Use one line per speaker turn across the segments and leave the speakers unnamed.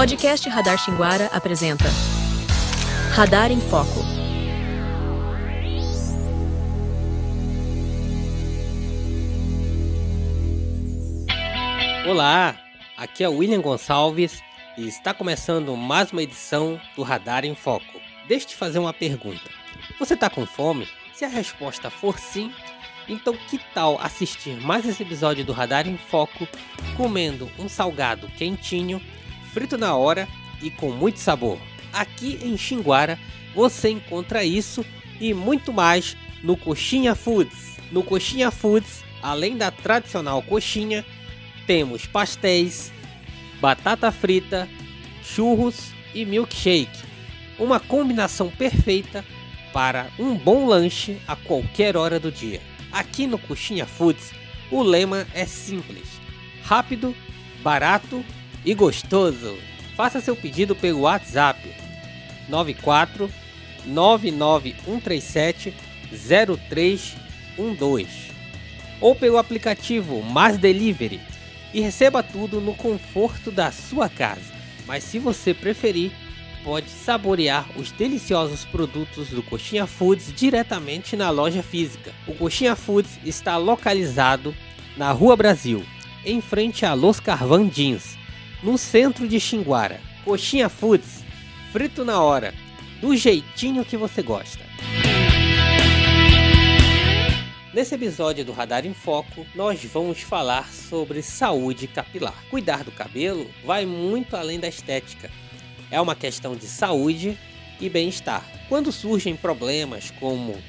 Podcast Radar Xinguara apresenta Radar em Foco.
Olá, aqui é o William Gonçalves e está começando mais uma edição do Radar em Foco. Deixa eu te fazer uma pergunta. Você está com fome? Se a resposta for sim, então que tal assistir mais esse episódio do Radar em Foco comendo um salgado quentinho, frito na hora e com muito sabor? Aqui em Xinguara você encontra isso e muito mais no Coxinha Foods. No Coxinha Foods, além da tradicional coxinha, temos pastéis, batata frita, churros e milkshake. Uma combinação perfeita para um bom lanche a qualquer hora do dia. Aqui no Coxinha Foods, o lema é simples: rápido, barato e gostoso. Faça seu pedido pelo WhatsApp 94 99137 0312 ou pelo aplicativo Mais Delivery e receba tudo no conforto da sua casa. Mas se você preferir, pode saborear os deliciosos produtos do Coxinha Foods diretamente na loja física. O Coxinha Foods está localizado na Rua Brasil, em frente a Los Carvan Jeans, no centro de Xinguara. Coxinha Foods, frito na hora, do jeitinho que você gosta. Nesse episódio do Radar em Foco, nós vamos falar sobre saúde capilar. Cuidar do cabelo vai muito além da estética. É uma questão de saúde e bem-estar. Quando surgem problemas como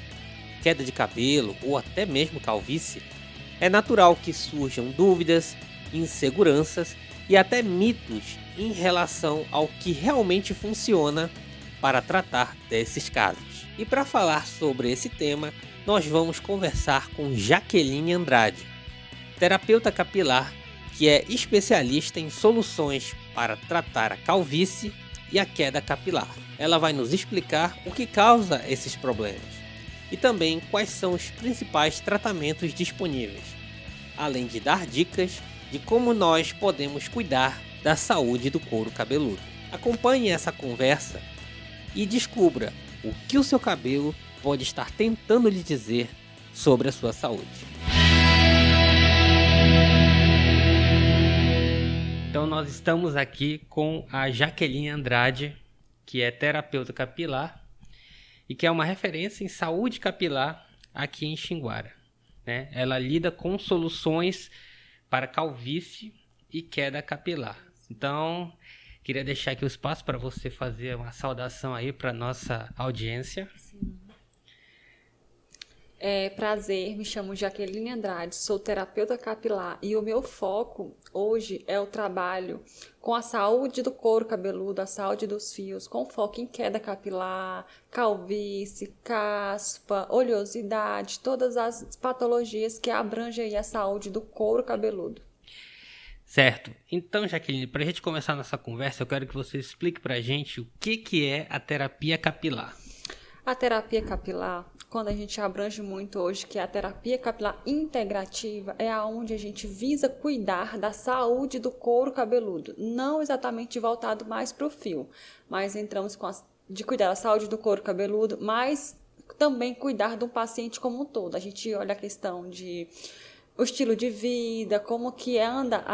queda de cabelo ou até mesmo calvície, é natural que surjam dúvidas, inseguranças e até mitos em relação ao que realmente funciona para tratar desses casos. E para falar sobre esse tema, nós vamos conversar com Jaqueline Andrade, terapeuta capilar que é especialista em soluções para tratar a calvície e a queda capilar. Ela vai nos explicar o que causa esses problemas e também quais são os principais tratamentos disponíveis, além de dar dicas de como nós podemos cuidar da saúde do couro cabeludo. Acompanhe essa conversa e descubra o que o seu cabelo pode estar tentando lhe dizer sobre a sua saúde. Então nós estamos aqui com a Jaqueline Andrade, que é terapeuta capilar e que é uma referência em saúde capilar aqui em Xinguara, né? Ela lida com soluções para calvície e queda capilar. Então, queria deixar aqui o espaço para você fazer uma saudação aí para nossa audiência.
Sim. Prazer, me chamo Jaqueline Andrade, sou terapeuta capilar e o meu foco hoje é o trabalho com a saúde do couro cabeludo, a saúde dos fios, com foco em queda capilar, calvície, caspa, oleosidade, todas as patologias que abrangem aí a saúde do couro cabeludo.
Certo. Então, Jaqueline, para a gente começar nossa conversa, eu quero que você explique para a gente o que é a terapia capilar.
A terapia capilar, quando a gente abrange muito hoje, que é a terapia capilar integrativa, é aonde a gente visa cuidar da saúde do couro cabeludo, não exatamente voltado mais para o fio, mas entramos de cuidar da saúde do couro cabeludo, mas também cuidar do paciente como um todo. A gente olha a questão de o estilo de vida, como que anda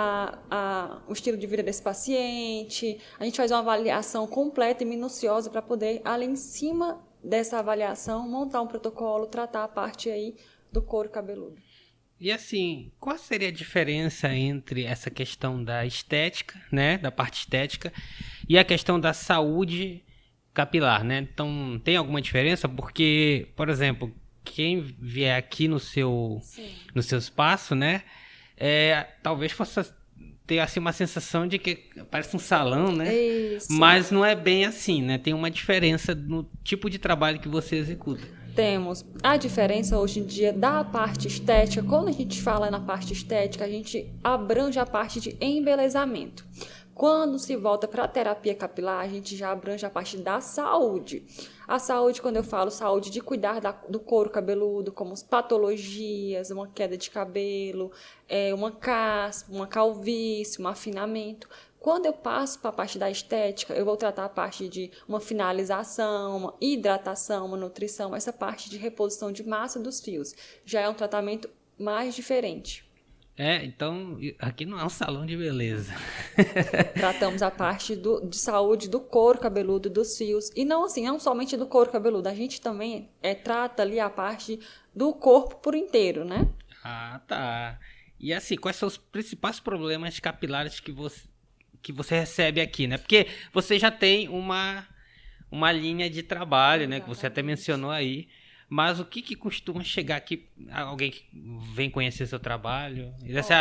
o estilo de vida desse paciente. A gente faz uma avaliação completa e minuciosa para poder, ali em cima dessa avaliação, montar um protocolo, tratar a parte aí do couro cabeludo.
E assim, qual seria a diferença entre essa questão da estética, né, da parte estética, e a questão da saúde capilar, né? Então, tem alguma diferença? Porque, por exemplo, quem vier aqui no seu espaço, né, talvez possa ter assim uma sensação de que parece um salão, né?
Isso.
Mas não é bem assim, né? Tem uma diferença no tipo de trabalho que você executa.
Temos a diferença hoje em dia da parte estética. Quando a gente fala na parte estética, a gente abrange a parte de embelezamento. Quando se volta para a terapia capilar, a gente já abrange a parte da saúde. A saúde, quando eu falo saúde de cuidar do couro cabeludo, como as patologias, uma queda de cabelo, uma caspa, uma calvície, um afinamento. Quando eu passo para a parte da estética, eu vou tratar a parte de uma finalização, uma hidratação, uma nutrição, essa parte de reposição de massa dos fios. Já é um tratamento mais diferente.
Então, aqui não é um salão de beleza.
Tratamos a parte de saúde do couro cabeludo, dos fios. E não assim, não somente do couro cabeludo. A gente também trata ali a parte do corpo por inteiro, né?
Ah, tá. E assim, quais são os principais problemas capilares que você recebe aqui, né? Porque você já tem uma linha de trabalho, né? Que você até mencionou aí. Mas o que costuma chegar aqui, alguém que vem conhecer seu trabalho, e diz assim,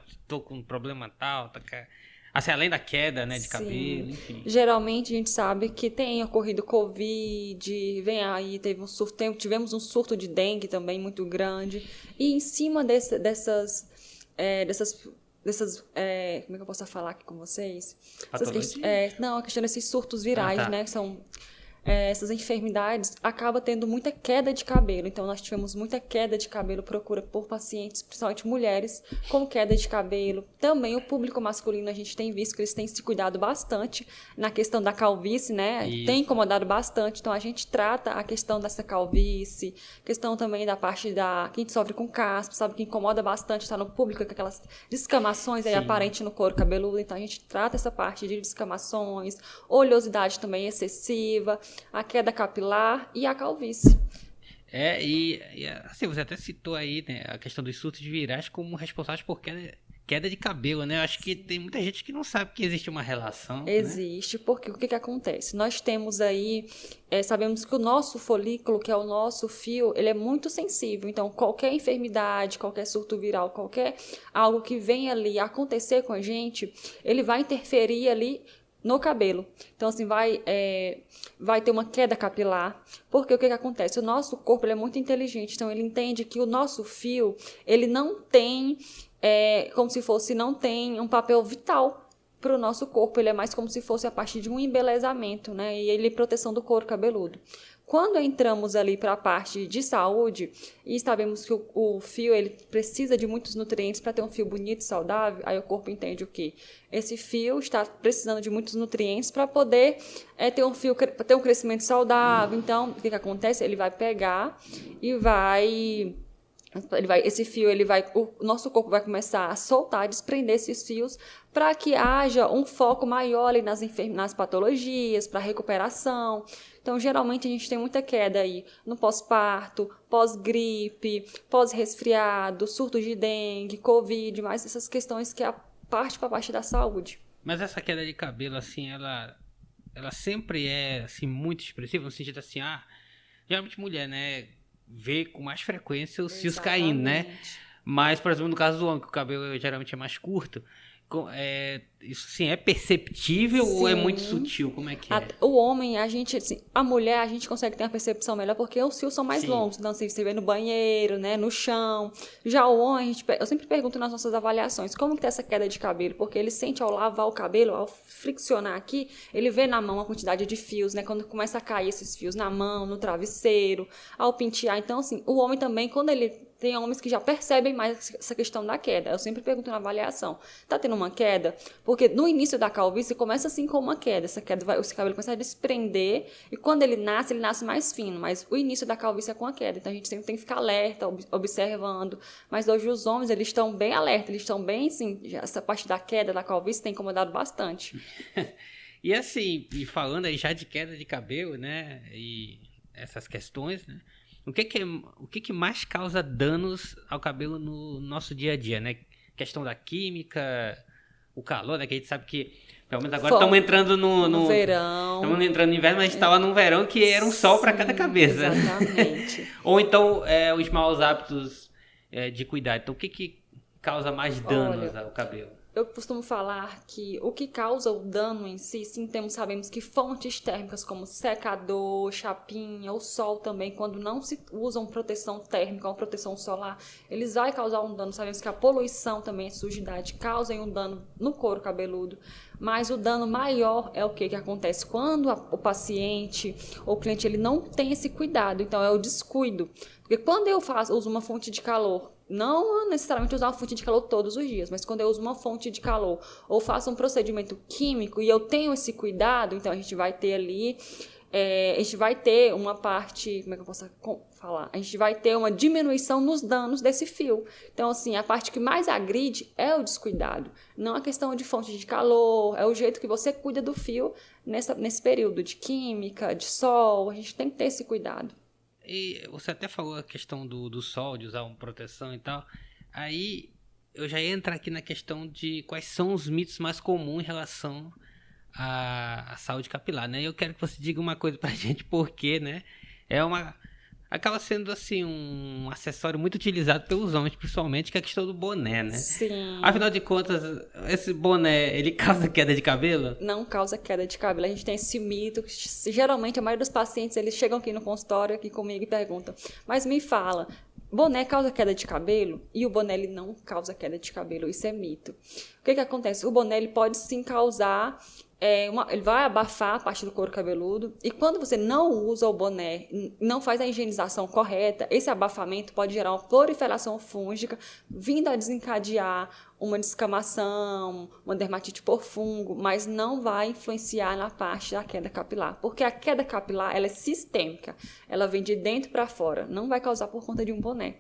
estou com um problema tal, assim, além da queda, né, de cabelo, enfim.
Geralmente a gente sabe que tem ocorrido Covid, vem aí, tivemos um surto de dengue também muito grande, e em cima dessas como é que eu posso falar aqui com vocês? A questão desses surtos virais, né, que são... essas enfermidades acaba tendo muita queda de cabelo. Então, nós tivemos muita queda de cabelo, procura por pacientes, principalmente mulheres, com queda de cabelo. Também o público masculino, a gente tem visto que eles têm se cuidado bastante na questão da calvície, né? Isso. Tem incomodado bastante. Então, a gente trata a questão dessa calvície, questão também da parte quem sofre com caspa, sabe, que incomoda bastante, está no público, com aquelas descamações aí aparentes no couro cabeludo. Então, a gente trata essa parte de descamações, oleosidade também excessiva, a queda capilar e a calvície.
E assim, você até citou aí, né, a questão dos surtos virais como responsáveis por queda de cabelo, né? Eu acho que tem muita gente que não sabe que existe uma relação.
Existe, né? Porque o que acontece? Nós temos aí, sabemos que o nosso folículo, que é o nosso fio, ele é muito sensível. Então, qualquer enfermidade, qualquer surto viral, qualquer algo que venha ali acontecer com a gente, ele vai interferir ali no cabelo. Então, assim, vai ter uma queda capilar, porque o que acontece? O nosso corpo ele é muito inteligente, então ele entende que o nosso fio, ele não tem, não tem um papel vital para o nosso corpo, ele é mais como se fosse a parte de um embelezamento, né? E ele é proteção do couro cabeludo. Quando entramos ali para a parte de saúde e sabemos que o fio ele precisa de muitos nutrientes para ter um fio bonito e saudável, aí o corpo entende o quê? Esse fio está precisando de muitos nutrientes para poder ter um crescimento saudável. Então, o que acontece? Ele vai pegar e o nosso corpo vai começar a soltar, desprender esses fios para que haja um foco maior ali nas patologias, para recuperação. Então, geralmente, a gente tem muita queda aí no pós-parto, pós-gripe, pós-resfriado, surto de dengue, Covid, mais essas questões que é a parte da saúde.
Mas essa queda de cabelo, assim, ela sempre é, assim, muito expressiva, no sentido assim, geralmente mulher, né, vê com mais frequência os fios caindo, né? Mas, por exemplo, no caso do homem, que o cabelo geralmente é mais curto, isso assim, é perceptível ou é muito sutil? Como é que é?
O homem, a mulher, a gente consegue ter uma percepção melhor porque os fios são mais longos. Então, assim, você vê no banheiro, né, no chão. Já o homem, eu sempre pergunto nas nossas avaliações, como que tem essa queda de cabelo? Porque ele sente ao lavar o cabelo, ao friccionar aqui, ele vê na mão a quantidade de fios, né? Quando começa a cair esses fios na mão, no travesseiro, ao pentear. Então, assim, o homem também, quando ele... Tem homens que já percebem mais essa questão da queda. Eu sempre pergunto na avaliação, tá tendo uma queda? Porque no início da calvície começa assim com uma queda. Esse cabelo começa a desprender e quando ele nasce mais fino. Mas o início da calvície é com a queda. Então a gente sempre tem que ficar alerta, observando. Mas hoje os homens, eles estão bem alerta, eles estão bem, assim, essa parte da queda da calvície tem incomodado bastante.
E assim, falando aí já de queda de cabelo, né, e essas questões, né, o que mais causa danos ao cabelo no nosso dia a dia, né? Questão da química, o calor, né? Que a gente sabe que, pelo menos agora, estamos entrando no verão. Estamos entrando no inverno, mas a gente estava num verão que era um sol para cada cabeça.
Exatamente.
Ou então, os maus hábitos de cuidar. Então, o que causa mais danos ao cabelo?
Eu costumo falar que o que causa o dano em si, sabemos que fontes térmicas como secador, chapinha, o sol também, quando não se usam proteção térmica ou proteção solar, eles vão causar um dano. Sabemos que a poluição também, a sujidade, causam um dano no couro cabeludo. Mas o dano maior é o que acontece quando o paciente ou o cliente ele não tem esse cuidado. Então, é o descuido. Porque quando eu uso uma fonte de calor, não necessariamente usar uma fonte de calor todos os dias, mas quando eu uso uma fonte de calor ou faço um procedimento químico e eu tenho esse cuidado, então a gente vai ter ali, a gente vai ter uma parte, como é que eu posso falar? A gente vai ter uma diminuição nos danos desse fio. Então, assim, a parte que mais agride é o descuidado. Não a questão de fonte de calor, é o jeito que você cuida do fio nesse período de química, de sol, a gente tem que ter esse cuidado.
E você até falou a questão do sol, de usar uma proteção e tal. Aí eu já ia entrar aqui na questão de quais são os mitos mais comuns em relação à saúde capilar, né? Eu quero que você diga uma coisa pra gente, porque, né? Acaba sendo, assim, um acessório muito utilizado pelos homens, principalmente, que é a questão do boné, né?
Sim.
Afinal de contas, esse boné, ele causa queda de cabelo?
Não causa queda de cabelo. A gente tem esse mito que, geralmente, a maioria dos pacientes, eles chegam aqui no consultório, aqui comigo, e perguntam, mas me fala, boné causa queda de cabelo? E o boné, ele não causa queda de cabelo. Isso é mito. O que acontece? O boné, ele pode, sim, causar... ele vai abafar a parte do couro cabeludo, e quando você não usa o boné, não faz a higienização correta, esse abafamento pode gerar uma proliferação fúngica, vindo a desencadear uma descamação, uma dermatite por fungo, mas não vai influenciar na parte da queda capilar, porque a queda capilar, ela é sistêmica, ela vem de dentro para fora, não vai causar por conta de um boné.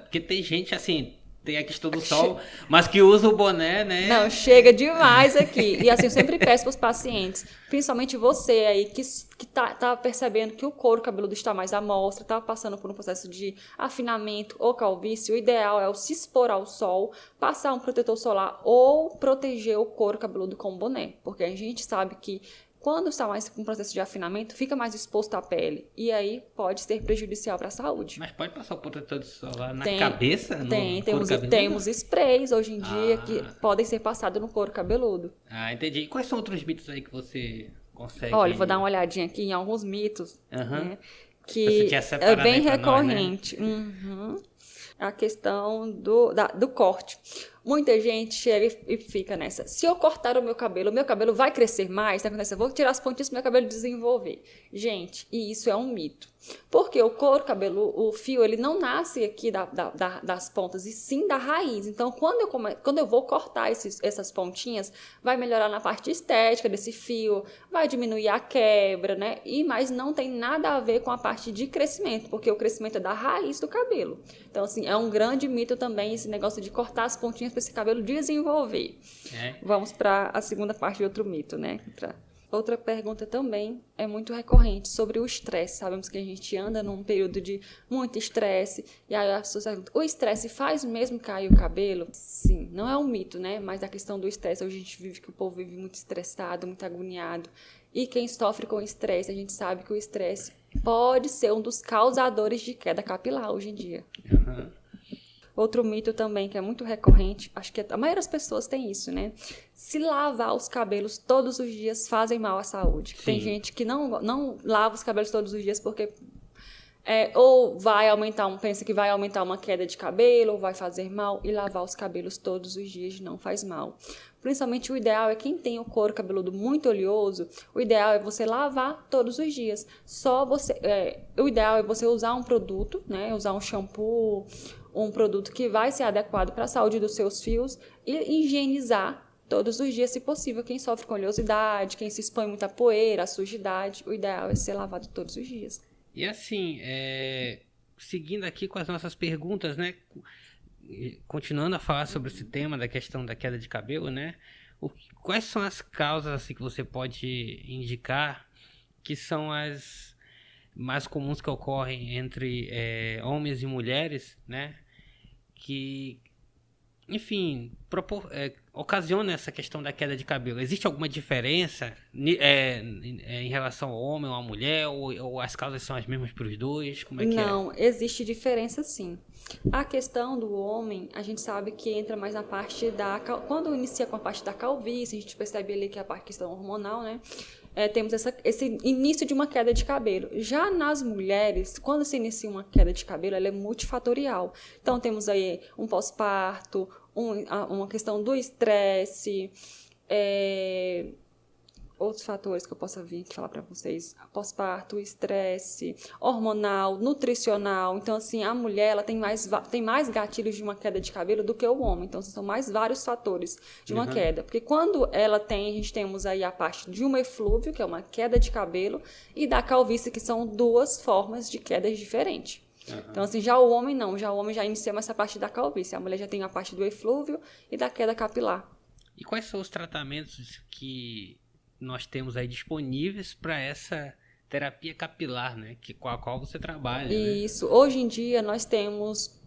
Porque tem gente assim... Tem a questão do sol, mas que usa o boné, né?
Não, chega demais aqui. E assim, eu sempre peço para os pacientes, principalmente você aí, que tá percebendo que o couro cabeludo está mais à mostra, tá passando por um processo de afinamento ou calvície, o ideal é se expor ao sol, passar um protetor solar ou proteger o couro cabeludo com boné. Porque a gente sabe que quando está mais com processo de afinamento, fica mais exposto à pele. E aí pode ser prejudicial para a saúde.
Mas pode passar o protetor solar na cabeça?
Temos sprays hoje em dia que podem ser passados no couro cabeludo.
Entendi. E quais são outros mitos aí que você consegue...
Olha, vou dar uma olhadinha aqui em alguns mitos, né,
que
é bem
Nós,
recorrente.
né?
A questão do corte. Muita gente chega e fica nessa. Se eu cortar o meu cabelo vai crescer mais? Eu vou tirar as pontinhas para o meu cabelo desenvolver. Gente, e isso é um mito. Porque o couro cabelo, o fio, ele não nasce aqui das pontas, e sim da raiz. Então, quando eu vou cortar essas pontinhas, vai melhorar na parte estética desse fio, vai diminuir a quebra, né? Mas não tem nada a ver com a parte de crescimento, porque o crescimento é da raiz do cabelo. Então, assim, é um grande mito também esse negócio de cortar as pontinhas para esse cabelo desenvolver. Vamos para a segunda parte de outro mito, né? Outra pergunta também é muito recorrente sobre o estresse. Sabemos que a gente anda num período de muito estresse, e aí as pessoas perguntam, o estresse faz mesmo cair o cabelo? Sim, não é um mito, né? Mas a questão do estresse, hoje a gente vive que o povo vive muito estressado, muito agoniado. E quem sofre com estresse, a gente sabe que o estresse pode ser um dos causadores de queda capilar hoje em dia. Outro mito também que é muito recorrente, acho que a maioria das pessoas tem isso, né? Se lavar os cabelos todos os dias fazem mal à saúde. Sim. Tem gente que não lava os cabelos todos os dias porque ou pensa que vai aumentar uma queda de cabelo, ou vai fazer mal, e lavar os cabelos todos os dias não faz mal. Principalmente o ideal é quem tem o couro cabeludo muito oleoso, o ideal é você lavar todos os dias. O ideal é você usar um produto, né? Usar um shampoo, um produto que vai ser adequado para a saúde dos seus fios, e higienizar todos os dias, se possível. Quem sofre com oleosidade, quem se expõe muita poeira, a sujidade, o ideal é ser lavado todos os dias.
E assim, seguindo aqui com as nossas perguntas, né? Continuando a falar sobre esse tema da questão da queda de cabelo, né? Quais são as causas assim, que você pode indicar que são as mais comuns que ocorrem entre homens e mulheres, né? Que, enfim, ocasiona essa questão da queda de cabelo. Existe alguma diferença em relação ao homem ou à mulher? Ou as causas são as mesmas para os dois? Como é que
Não, existe diferença sim. A questão do homem, a gente sabe que entra mais na parte quando inicia com a parte da calvície, a gente percebe ali que é a questão hormonal, né? Temos esse início de uma queda de cabelo. Já nas mulheres, quando se inicia uma queda de cabelo, ela é multifatorial. Então, temos aí um pós-parto, uma questão do estresse, outros fatores que eu possa vir aqui falar para vocês: pós-parto, estresse, hormonal, nutricional. Então, assim, a mulher ela tem mais gatilhos de uma queda de cabelo do que o homem. Então, são mais vários fatores de uma queda. Porque quando a gente temos aí a parte de um eflúvio, que é uma queda de cabelo, e da calvície, que são duas formas de quedas diferentes. Então, assim, já o homem não. Já o homem já inicia essa parte da calvície. A mulher já tem a parte do eflúvio e da queda capilar.
E quais são os tratamentos que nós temos aí disponíveis para essa terapia capilar, né? Com a qual você trabalha?
Isso. Né? Hoje em dia nós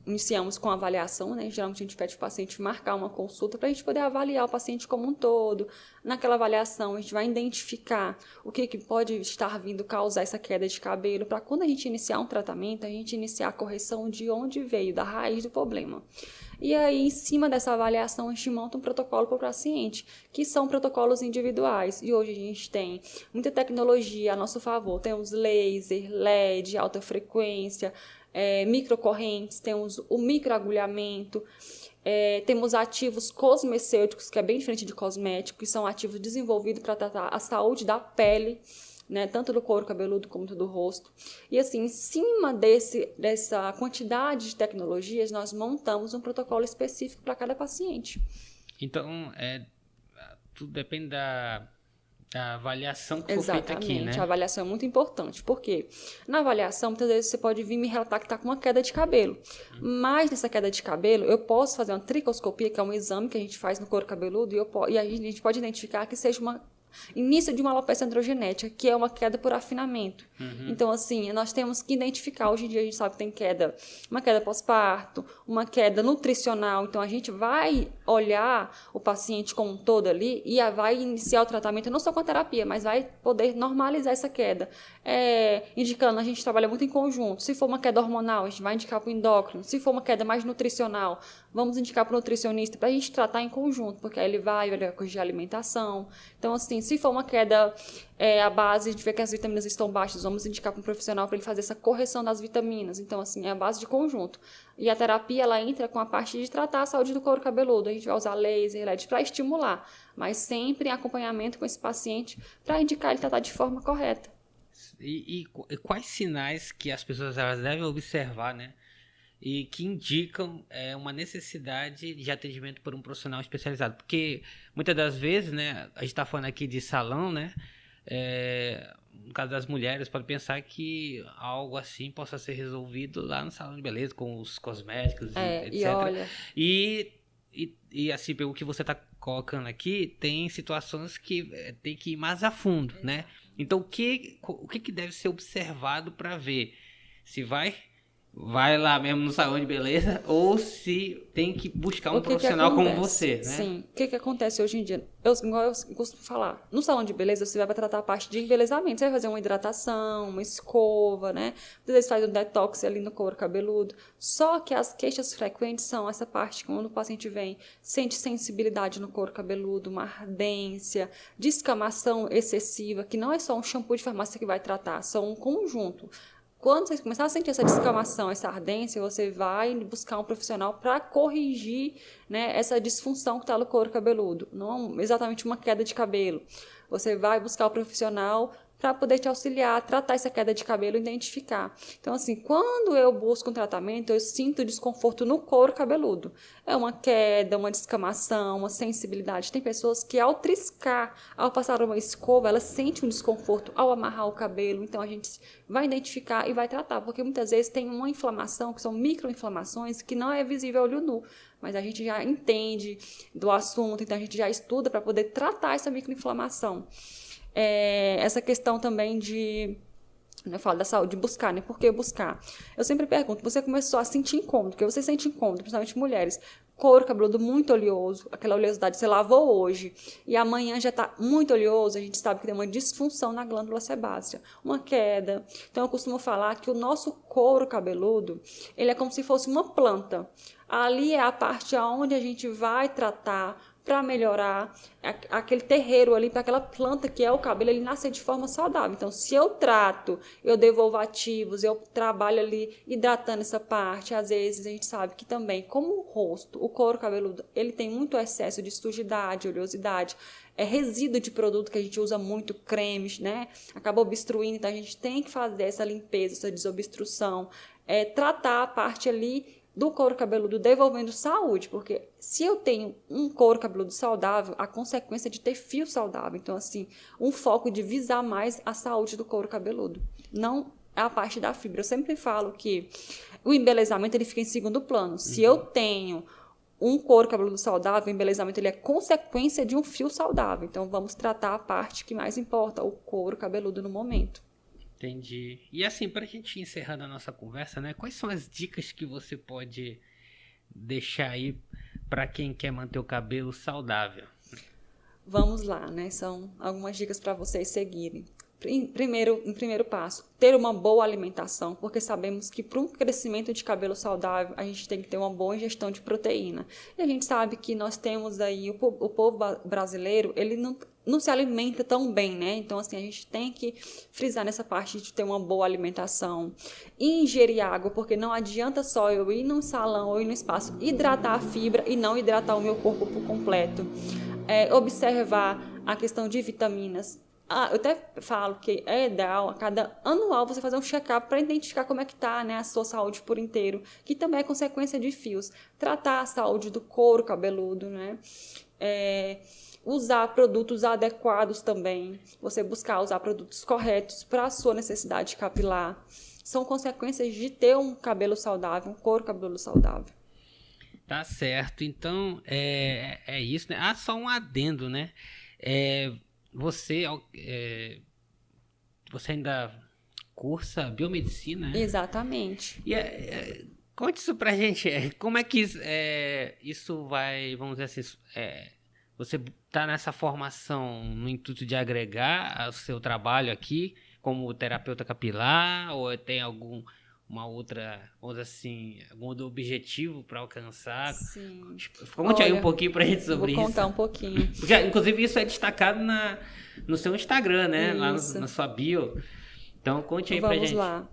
iniciamos com avaliação, né? Geralmente a gente pede para o paciente marcar uma consulta para a gente poder avaliar o paciente como um todo. Naquela avaliação a gente vai identificar o que pode estar vindo causar essa queda de cabelo, para quando a gente iniciar um tratamento, a gente iniciar a correção de onde veio, da raiz do problema. E aí, em cima dessa avaliação, a gente monta um protocolo para o paciente, que são protocolos individuais. E hoje a gente tem muita tecnologia a nosso favor. Temos laser, LED, alta frequência, microcorrentes, temos o microagulhamento, temos ativos cosmecêuticos, que é bem diferente de cosmético, que são ativos desenvolvidos para tratar a saúde da pele, né, tanto do couro cabeludo como do rosto. E assim, em cima dessa quantidade de tecnologias, nós montamos um protocolo específico para cada paciente.
Então, tudo depende da avaliação que for feita aqui, né?
Exatamente, a avaliação é muito importante, porque na avaliação, muitas vezes você pode vir me relatar que está com uma queda de cabelo, mas nessa queda de cabelo, eu posso fazer uma tricoscopia, que é um exame que a gente faz no couro cabeludo, e a gente pode identificar que seja início de uma alopecia androgenética, que é uma queda por afinamento. Então, assim, nós temos que identificar. Hoje em dia a gente sabe que tem uma queda pós-parto, uma queda nutricional. Então, a gente vai olhar o paciente como um todo ali e vai iniciar o tratamento, não só com a terapia, mas vai poder normalizar essa queda. Indicando, a gente trabalha muito em conjunto. Se for uma queda hormonal, a gente vai indicar para o endócrino. Se for uma queda mais nutricional, vamos indicar para o nutricionista, para a gente tratar em conjunto, porque aí ele vai corrigir a alimentação. Então, assim, se for uma queda a base, a gente vê que as vitaminas estão baixas, vamos indicar para um profissional para ele fazer essa correção das vitaminas. Então, assim, é a base de conjunto. E a terapia, ela entra com a parte de tratar a saúde do couro cabeludo. A gente vai usar laser, LED para estimular, mas sempre em acompanhamento com esse paciente para indicar ele tratar de forma correta.
E quais sinais que as pessoas elas devem observar, né? E que indicam uma necessidade de atendimento por um profissional especializado? Porque muitas das vezes, né, a gente está falando aqui de salão, né? No caso das mulheres, pode pensar que algo assim possa ser resolvido lá no salão de beleza, com os cosméticos, etc.
E olha...
E assim, pelo que você está colocando aqui, tem situações que tem que ir mais a fundo, né? Então, o que deve ser observado para ver se vai lá mesmo no salão de beleza ou se tem que buscar um profissional como você, né?
Sim. O que acontece hoje em dia? Igual eu costumo falar, no salão de beleza você vai tratar a parte de embelezamento, você vai fazer uma hidratação, uma escova, né? Às vezes faz um detox ali no couro cabeludo. Só que as queixas frequentes são essa parte, quando o paciente vem, sente sensibilidade no couro cabeludo, uma ardência, descamação excessiva, que não é só um shampoo de farmácia que vai tratar, são um conjunto. Quando você começar a sentir essa descamação, essa ardência, você vai buscar um profissional para corrigir, né, essa disfunção que está no couro cabeludo. Não exatamente uma queda de cabelo. Você vai buscar o profissional para poder te auxiliar, tratar essa queda de cabelo e identificar. Então, assim, quando eu busco um tratamento, eu sinto desconforto no couro cabeludo. É uma queda, uma descamação, uma sensibilidade. Tem pessoas que, ao triscar, ao passar uma escova, elas sentem um desconforto ao amarrar o cabelo. Então, a gente vai identificar e vai tratar, porque muitas vezes tem uma inflamação, que são microinflamações, que não é visível ao olho nu. Mas a gente já entende do assunto, então a gente já estuda para poder tratar essa microinflamação. Essa questão também eu falo da saúde, de buscar, né? Por que buscar? Eu sempre pergunto, você começou a sentir incômodo, porque você sente incômodo, principalmente mulheres, couro cabeludo muito oleoso, aquela oleosidade você lavou hoje e amanhã já está muito oleoso, a gente sabe que tem uma disfunção na glândula sebácea, uma queda. Então eu costumo falar que o nosso couro cabeludo, ele é como se fosse uma planta. Ali é a parte onde a gente vai tratar para melhorar aquele terreiro ali, para aquela planta que é o cabelo, ele nascer de forma saudável. Então, se eu trato, eu devolvo ativos, eu trabalho ali hidratando essa parte, às vezes a gente sabe que também, como o rosto, o couro cabeludo, ele tem muito excesso de sujidade, oleosidade, resíduo de produto que a gente usa muito, cremes, né? Acaba obstruindo, então a gente tem que fazer essa limpeza, essa desobstrução, tratar a parte ali do couro cabeludo devolvendo saúde, porque se eu tenho um couro cabeludo saudável, a consequência é de ter fio saudável. Então, assim, um foco de visar mais a saúde do couro cabeludo, não a parte da fibra. Eu sempre falo que o embelezamento ele fica em segundo plano. Se eu tenho um couro cabeludo saudável, o embelezamento ele é consequência de um fio saudável. Então, vamos tratar a parte que mais importa, o couro cabeludo no momento.
Entendi. E assim, para a gente encerrar a nossa conversa, né? Quais são as dicas que você pode deixar aí para quem quer manter o cabelo saudável?
Vamos lá, né? São algumas dicas para vocês seguirem. Em primeiro passo, ter uma boa alimentação, porque sabemos que para um crescimento de cabelo saudável, a gente tem que ter uma boa ingestão de proteína. E a gente sabe que nós temos aí, o povo brasileiro, ele não se alimenta tão bem, né? Então, assim, a gente tem que frisar nessa parte de ter uma boa alimentação. E ingerir água, porque não adianta só eu ir num salão ou ir no espaço, hidratar a fibra e não hidratar o meu corpo por completo. Observar a questão de vitaminas. Eu até falo que é ideal a cada anual você fazer um check-up para identificar como é que está, né, a sua saúde por inteiro, que também é consequência de fios. Tratar a saúde do couro cabeludo, né? Usar produtos adequados também. Você buscar usar produtos corretos para a sua necessidade capilar. São consequências de ter um cabelo saudável, um couro cabeludo saudável.
Tá certo. Então, é isso, né? Só um adendo, né? Você ainda cursa biomedicina? Né?
Exatamente.
E conte isso pra gente. Como é que isso vai, vamos dizer assim, você está nessa formação no intuito de agregar ao seu trabalho aqui como terapeuta capilar ou tem algum outro objetivo para alcançar?
Sim.
Conte aí um pouquinho pra gente sobre isso.
Vou contar um pouquinho.
Porque, inclusive, isso é destacado no seu Instagram, né? Lá na sua bio. Então, conte aí pra gente.
Vamos lá.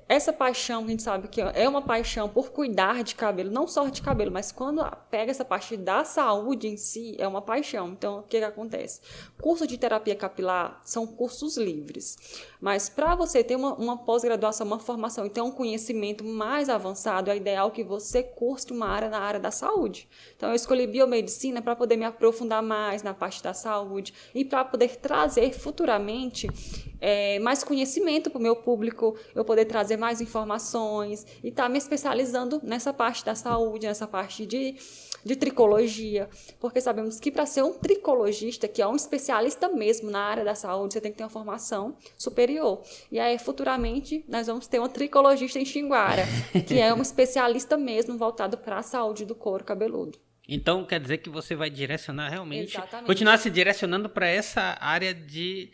Essa paixão, a gente sabe que é uma paixão por cuidar de cabelo, não só de cabelo, mas quando pega essa parte da saúde em si, é uma paixão. Então, o que acontece? Curso de terapia capilar são cursos livres, mas para você ter uma pós-graduação, uma formação e ter um conhecimento mais avançado, é ideal que você curse uma área na área da saúde. Então, eu escolhi biomedicina para poder me aprofundar mais na parte da saúde e para poder trazer futuramente mais conhecimento para o meu público, eu poder trazer mais informações e estar me especializando nessa parte da saúde, nessa parte de tricologia, porque sabemos que para ser um tricologista, que é um especialista mesmo na área da saúde, você tem que ter uma formação superior. E aí, futuramente, nós vamos ter uma tricologista em Xinguara, que é uma especialista mesmo voltado para a saúde do couro cabeludo.
Então, quer dizer que você vai direcionar realmente,
Exatamente.
Continuar se direcionando para essa área de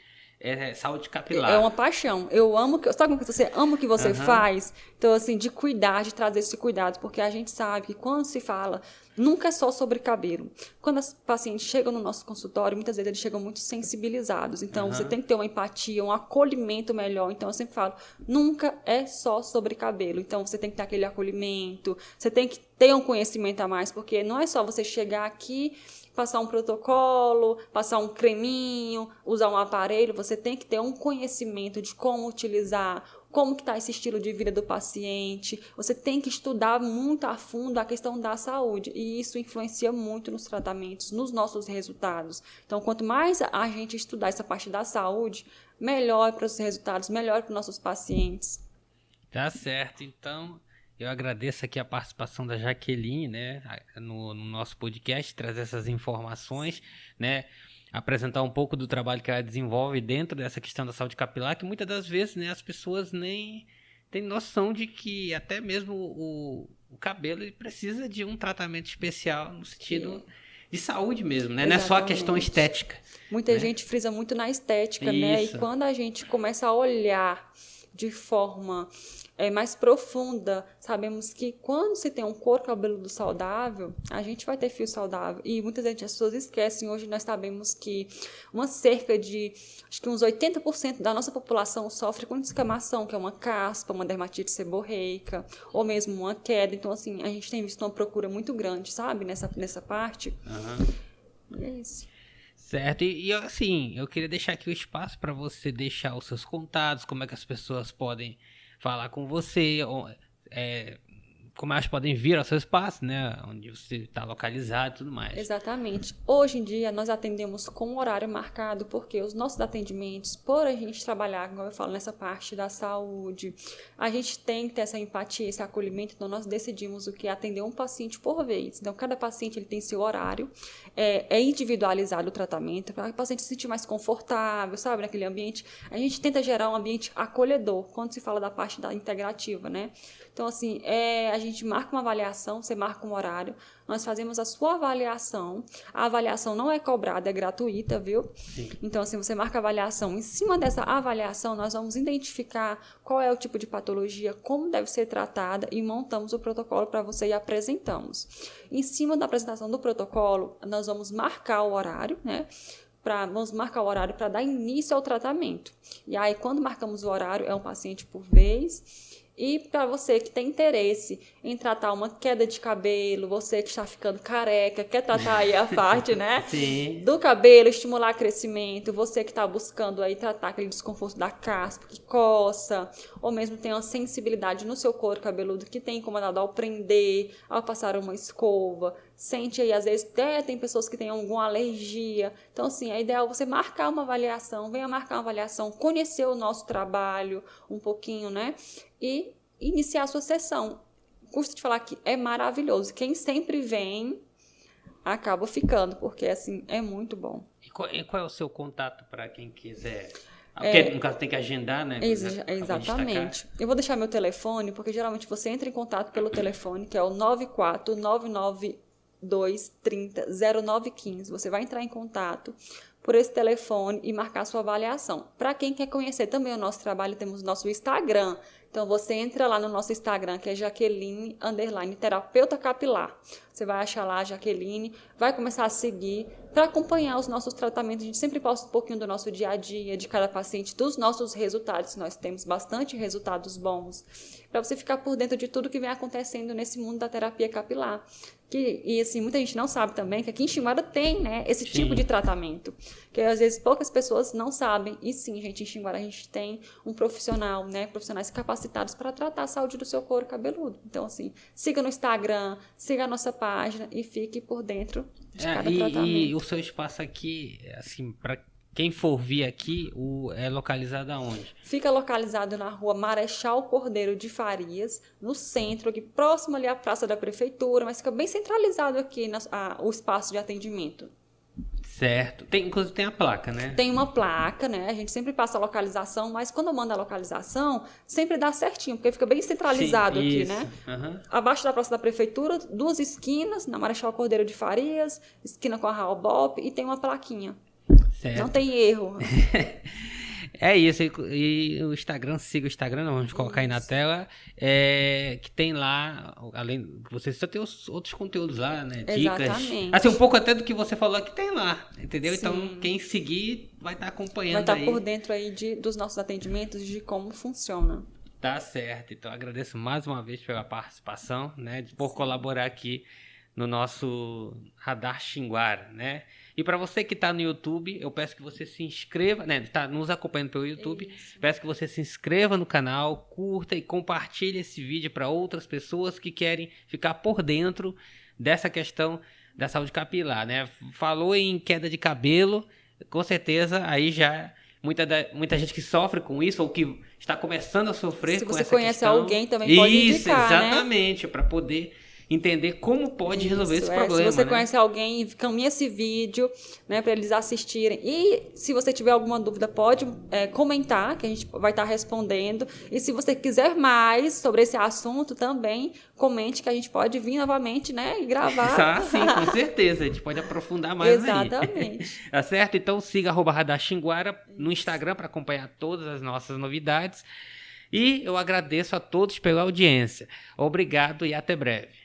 saúde capilar.
É uma paixão. Eu amo, sabe como você ama o que você faz? Então, assim, de cuidar, de trazer esse cuidado, porque a gente sabe que quando se fala, nunca é só sobre cabelo. Quando os pacientes chegam no nosso consultório, muitas vezes eles chegam muito sensibilizados. Então, você tem que ter uma empatia, um acolhimento melhor. Então, eu sempre falo, nunca é só sobre cabelo. Então, você tem que ter aquele acolhimento, você tem que ter um conhecimento a mais, porque não é só você chegar aqui, passar um protocolo, passar um creminho, usar um aparelho, você tem que ter um conhecimento de como utilizar, como que está esse estilo de vida do paciente, você tem que estudar muito a fundo a questão da saúde, e isso influencia muito nos tratamentos, nos nossos resultados. Então, quanto mais a gente estudar essa parte da saúde, melhor para os resultados, melhor para os nossos pacientes.
Tá certo, então eu agradeço aqui a participação da Jaqueline, né, no nosso podcast, trazer essas informações, né, apresentar um pouco do trabalho que ela desenvolve dentro dessa questão da saúde capilar, que muitas das vezes, né, as pessoas nem têm noção de que até mesmo o cabelo ele precisa de um tratamento especial no sentido de saúde mesmo, né? Não é só a questão estética.
Muita gente frisa muito na estética, né? E quando a gente começa a olhar de forma mais profunda, sabemos que quando se tem um couro cabeludo saudável, a gente vai ter fio saudável. E muitas vezes as pessoas esquecem, hoje nós sabemos que cerca de, acho que uns 80% da nossa população sofre com descamação, que é uma caspa, uma dermatite seborreica, ou mesmo uma queda. Então, assim, a gente tem visto uma procura muito grande, sabe, nessa parte. E é isso.
Certo, e assim, eu queria deixar aqui o espaço para você deixar os seus contatos, como é que as pessoas podem falar com você, como elas podem vir ao seu espaço, né, onde você está localizado e tudo mais.
Exatamente. Hoje em dia, nós atendemos com horário marcado, porque os nossos atendimentos, por a gente trabalhar, como eu falo, nessa parte da saúde, a gente tem que ter essa empatia, esse acolhimento, então nós decidimos o que é atender um paciente por vez. Então, cada paciente ele tem seu horário, é individualizado o tratamento, para o paciente se sentir mais confortável, sabe, naquele ambiente. A gente tenta gerar um ambiente acolhedor, quando se fala da parte da integrativa, né? Então, assim, a gente marca uma avaliação, você marca um horário, nós fazemos a sua avaliação. A avaliação não é cobrada, é gratuita, viu?
Sim.
Então, assim, você marca a avaliação. Em cima dessa avaliação, nós vamos identificar qual é o tipo de patologia, como deve ser tratada e montamos o protocolo para você e apresentamos. Em cima da apresentação do protocolo, nós vamos marcar o horário, né? Vamos marcar o horário para dar início ao tratamento. E aí, quando marcamos o horário, é um paciente por vez. E para você que tem interesse em tratar uma queda de cabelo, você que está ficando careca, quer tratar aí a parte, né,
Sim.
do cabelo, estimular crescimento, você que está buscando aí tratar aquele desconforto da caspa, que coça, ou mesmo tem uma sensibilidade no seu couro cabeludo que tem incomodado ao prender, ao passar uma escova, sente aí, às vezes até tem pessoas que têm alguma alergia. Então, assim, é ideal você marcar uma avaliação, venha marcar uma avaliação, conhecer o nosso trabalho um pouquinho, né, e iniciar a sua sessão. Custa de falar que é maravilhoso. Quem sempre vem acaba ficando, porque assim, é muito bom.
E qual é o seu contato para quem quiser? Porque, no caso, tem que agendar, né?
Exatamente. Eu vou deixar meu telefone, porque geralmente você entra em contato pelo telefone, que é o 94992300915. Você vai entrar em contato por esse telefone e marcar sua avaliação. Para quem quer conhecer também o nosso trabalho, temos o nosso Instagram. Então, você entra lá no nosso Instagram, que é Jaqueline_terapeuta capilar. Você vai achar lá a Jaqueline, vai começar a seguir para acompanhar os nossos tratamentos. A gente sempre posta um pouquinho do nosso dia a dia, de cada paciente, dos nossos resultados. Nós temos bastante resultados bons, para você ficar por dentro de tudo que vem acontecendo nesse mundo da terapia capilar. E assim, muita gente não sabe também que aqui em Xinguara tem, né, esse tipo de tratamento, que às vezes poucas pessoas não sabem. E sim, gente, em Xinguara a gente tem um profissional, né, profissionais capacitados para tratar a saúde do seu couro cabeludo. Então, assim, siga no Instagram, siga a nossa página e fique por dentro de cada tratamento.
E o seu espaço aqui, assim, para quem for vir aqui, é localizado aonde?
Fica localizado na rua Marechal Cordeiro de Farias, no centro, aqui próximo ali à Praça da Prefeitura, mas fica bem centralizado aqui o espaço de atendimento.
Certo. Inclusive tem a placa, né?
Tem uma placa, né? A gente sempre passa a localização, mas quando eu mando a localização, sempre dá certinho, porque fica bem centralizado. Sim, aqui, isso, né? Uhum. Abaixo da Praça da Prefeitura, 2 esquinas, na Marechal Cordeiro de Farias, esquina com a Raul Bop, e tem uma plaquinha. Certo. Não tem erro.
É isso, e o Instagram, siga o Instagram, vamos colocar aí na tela, que tem lá, além, você só tem os outros conteúdos lá, né, dicas.
Exatamente.
Assim, um pouco até do que você falou que tem lá, entendeu?
Sim.
Então, quem seguir vai estar acompanhando aí.
Vai estar por dentro aí dos nossos atendimentos, de como funciona.
Tá certo, então agradeço mais uma vez pela participação, né, por colaborar aqui no nosso Radar Xinguara, né? E para você que está no YouTube, eu peço que você se inscreva, né? Está nos acompanhando pelo YouTube, peço que você se inscreva no canal, curta e compartilhe esse vídeo para outras pessoas que querem ficar por dentro dessa questão da saúde capilar, né? Falou em queda de cabelo, com certeza aí já muita gente que sofre com isso ou que está começando a sofrer com essa questão. Se você conhece
alguém, também pode indicar,
isso, exatamente, né? Para poder entender como pode resolver esse problema.
Se você,
né,
conhece alguém, encaminha esse vídeo, né, para eles assistirem. E se você tiver alguma dúvida, pode comentar, que a gente vai estar respondendo. E se você quiser mais sobre esse assunto também, comente, que a gente pode vir novamente, né, e gravar.
Sim, com certeza. A gente pode aprofundar mais.
Exatamente.
Tá certo? Então siga @Radar Xinguara no Instagram para acompanhar todas as nossas novidades. E eu agradeço a todos pela audiência. Obrigado e até breve.